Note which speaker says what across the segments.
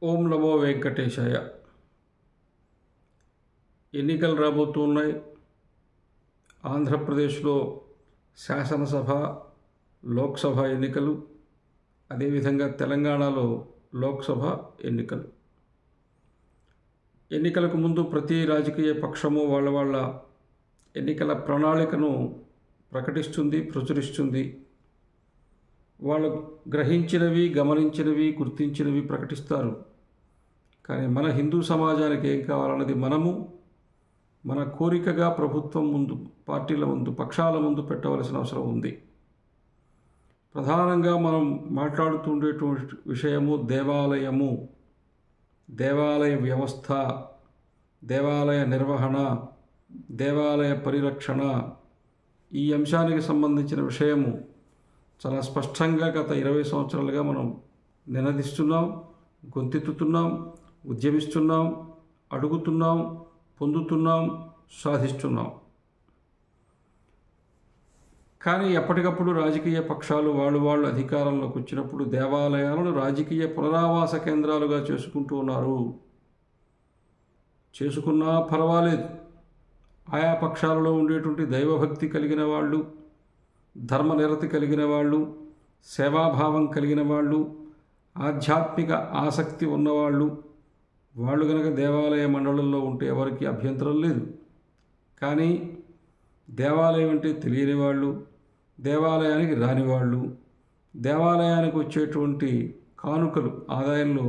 Speaker 1: ఓం నమో వెంకటేశాయ. ఎన్నికలు రాబోతున్నాయి. ఆంధ్రప్రదేశ్లో శాసనసభ, లోక్సభ ఎన్నికలు, అదేవిధంగా తెలంగాణలో లోక్సభ ఎన్నికలు. ఎన్నికలకు ముందు ప్రతి రాజకీయ పక్షము వాళ్ళ ఎన్నికల ప్రణాళికను ప్రకటిస్తుంది, ప్రచురిస్తుంది. వాళ్ళు గ్రహించినవి, గమనించినవి, గుర్తించినవి ప్రకటిస్తారు. కానీ మన హిందూ సమాజానికి ఏం కావాలన్నది మనము మన కోరికగా ప్రభుత్వం ముందు, పార్టీల ముందు, పక్షాల ముందు పెట్టవలసిన అవసరం ఉంది. ప్రధానంగా మనం మాట్లాడుతుండేటువంటి విషయము దేవాలయము, దేవాలయ వ్యవస్థ, దేవాలయ నిర్వహణ, దేవాలయ పరిరక్షణ. ఈ అంశానికి సంబంధించిన విషయము చాలా స్పష్టంగా గత 20 సంవత్సరాలుగా మనం నినదిస్తున్నాం, గొంతెత్తుతున్నాం, ఉద్యమిస్తున్నాం, అడుగుతున్నాం, పొందుతున్నాం, సాధిస్తున్నాం. కానీ ఎప్పటికప్పుడు రాజకీయ పక్షాలు వాళ్ళు అధికారంలోకి వచ్చినప్పుడు దేవాలయాలను రాజకీయ పునరావాస కేంద్రాలుగా చేసుకుంటూ ఉన్నారు. చేసుకున్నా పర్వాలేదు. ఆయా పక్షాలలో ఉండేటువంటి దైవభక్తి కలిగిన వాళ్ళు, ధర్మనిరతి కలిగిన వాళ్ళు, సేవాభావం కలిగిన వాళ్ళు, ఆధ్యాత్మిక ఆసక్తి ఉన్నవాళ్ళు, వాళ్ళు కనుక దేవాలయ మండలంలో ఉంటే ఎవరికి అభ్యంతరం లేదు. కానీ దేవాలయం అంటే తెలియని వాళ్ళు, దేవాలయానికి రానివాళ్ళు, దేవాలయానికి వచ్చేటువంటి కానుకలు ఆదాయంలో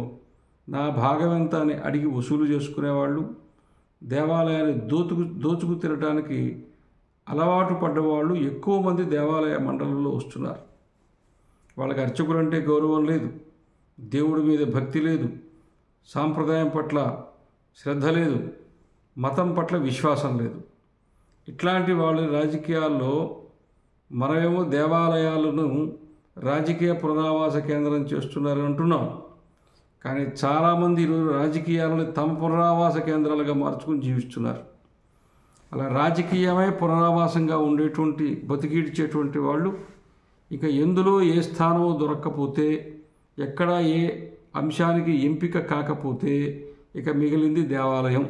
Speaker 1: నా భాగం ఎంత అని అడిగి వసూలు చేసుకునేవాళ్ళు, దేవాలయాన్ని దోచుకు తినడానికి అలవాటు పడ్డవాళ్ళు ఎక్కువ మంది దేవాలయ మండలంలో వస్తున్నారు. వాళ్ళకి అర్చకులంటే గౌరవం లేదు, దేవుడి మీద భక్తి లేదు, సాంప్రదాయం పట్ల శ్రద్ధ లేదు, మతం పట్ల విశ్వాసం లేదు. ఇట్లాంటి వాళ్ళ రాజకీయాల్లో మనమేమో దేవాలయాలను రాజకీయ పునరావాస కేంద్రం చేస్తున్నారని అంటున్నాం. కానీ చాలామంది ఈరోజు రాజకీయాలను తమ పునరావాస కేంద్రాలుగా మార్చుకుని జీవిస్తున్నారు. అలా రాజకీయమే పునరావాసంగా ఉండేటువంటి, బతికిడ్చేటువంటి వాళ్ళు ఇక ఎందులో ఏ స్థానమో దొరక్కపోతే, ఎక్కడ ఏ అంశానికి ఎంపిక కాకపోతే ఇక మిగిలింది దేవాలయం.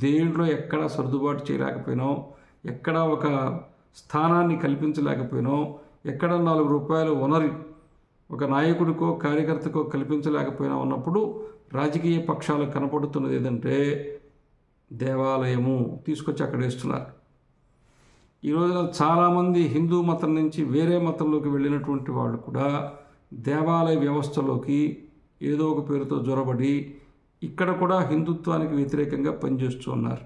Speaker 1: దేంట్లో ఎక్కడ సర్దుబాటు చేయలేకపోయినాం, ఎక్కడ ఒక స్థానాన్ని కల్పించలేకపోయినాం, ఎక్కడ 4 రూపాయలు వనరి ఒక నాయకుడికో కార్యకర్తకో కల్పించలేకపోయినా ఉన్నప్పుడు రాజకీయ పక్షాలకు కనపడుతున్నది ఏదంటే దేవాలయము తీసుకొచ్చి అక్కడ వేస్తున్నారు. ఈ రోజున చాలామంది హిందూ మతం నుంచి వేరే మతంలోకి వెళ్ళినటువంటి వాళ్ళు కూడా దేవాలయ వ్యవస్థలోకి ఏదో ఒక పేరుతో జొరబడి ఇక్కడ కూడా హిందుత్వానికి వ్యతిరేకంగా పనిచేస్తూ ఉన్నారు.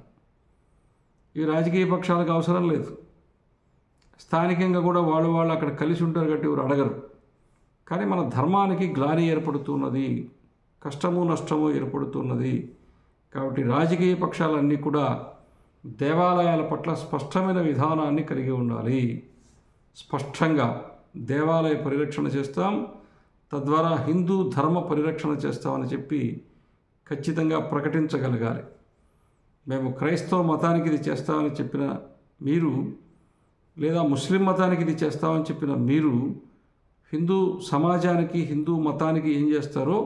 Speaker 1: ఈ రాజకీయ పక్షాలకు అవసరం లేదు. స్థానికంగా కూడా వాళ్ళు అక్కడ కలిసి ఉంటారు కాబట్టి ఎవరు అడగరు. కానీ మన ధర్మానికి గ్లాని ఏర్పడుతున్నది, కష్టము నష్టము ఏర్పడుతున్నది. కాబట్టి రాజకీయ పక్షాలన్నీ కూడా దేవాలయాల పట్ల స్పష్టమైన విధానాన్ని కలిగి ఉండాలి. స్పష్టంగా దేవాలయ పరిరక్షణ చేస్తాం, తద్వారా హిందూ ధర్మ పరిరక్షణ చేస్తామని చెప్పి ఖచ్చితంగా ప్రకటించగలగాలి. మేము క్రైస్తవ మతానికి ఇది చేస్తామని చెప్పిన మీరు, లేదా ముస్లిం మతానికి ఇది చేస్తామని చెప్పిన మీరు హిందూ సమాజానికి, హిందూ మతానికి ఏం చేస్తారో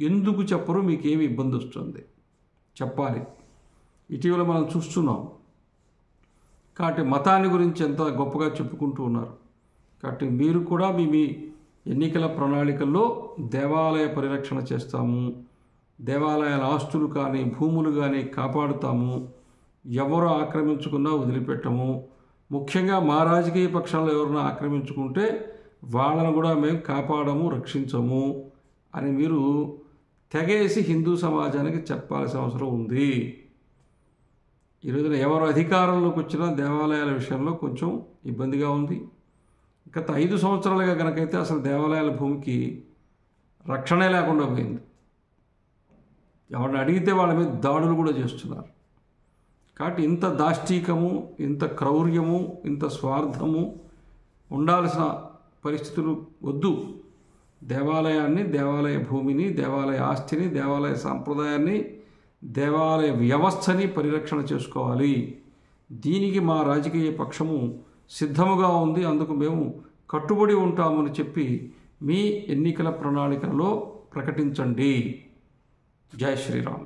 Speaker 1: ఎందుకు చెప్పరు? మీకేమి ఇబ్బంది వస్తుంది? చెప్పాలి. ఇటీవల మనం చూస్తున్నాం. కాబట్టి మతాన్ని గురించి ఎంత గొప్పగా చెప్పుకుంటూ ఉన్నారు. కాబట్టి మీరు కూడా మీ ఎన్నికల ప్రణాళికల్లో దేవాలయ పరిరక్షణ చేస్తాము, దేవాలయాల ఆస్తులు కానీ భూములు కానీ కాపాడుతాము, ఎవరు ఆక్రమించుకున్నా వదిలిపెట్టము, ముఖ్యంగా మా రాజకీయ పక్షాల్లో ఎవరైనా ఆక్రమించుకుంటే వాళ్ళను కూడా మేము కాపాడము, రక్షించము అని మీరు తెగేసి హిందూ సమాజానికి చెప్పాల్సిన అవసరం ఉంది. ఈ రోజున ఎవరు అధికారంలోకి వచ్చినా దేవాలయాల విషయంలో కొంచెం ఇబ్బందిగా ఉంది. గత 5 సంవత్సరాలుగా కనుకైతే అసలు దేవాలయాల భూమికి రక్షణే లేకుండా పోయింది. ఎవరిని అడిగితే వాళ్ళ మీద దాడులు కూడా చేస్తున్నారు. కాబట్టి ఇంత దాష్టీకము, ఇంత క్రౌర్యము, ఇంత స్వార్థము ఉండాల్సిన పరిస్థితులు వద్దు. దేవాలయాన్ని, దేవాలయ భూమిని, దేవాలయ ఆస్తిని, దేవాలయ సాంప్రదాయాన్ని, దేవాలయ వ్యవస్థని పరిరక్షణ చేసుకోవాలి. దీనికి మా రాజకీయ పక్షము సిద్ధముగా ఉంది. అందుకు మేము కట్టుబడి ఉంటామని చెప్పి మీ ఎన్నికల ప్రణాళికలో ప్రకటించండి. జై శ్రీరామ్.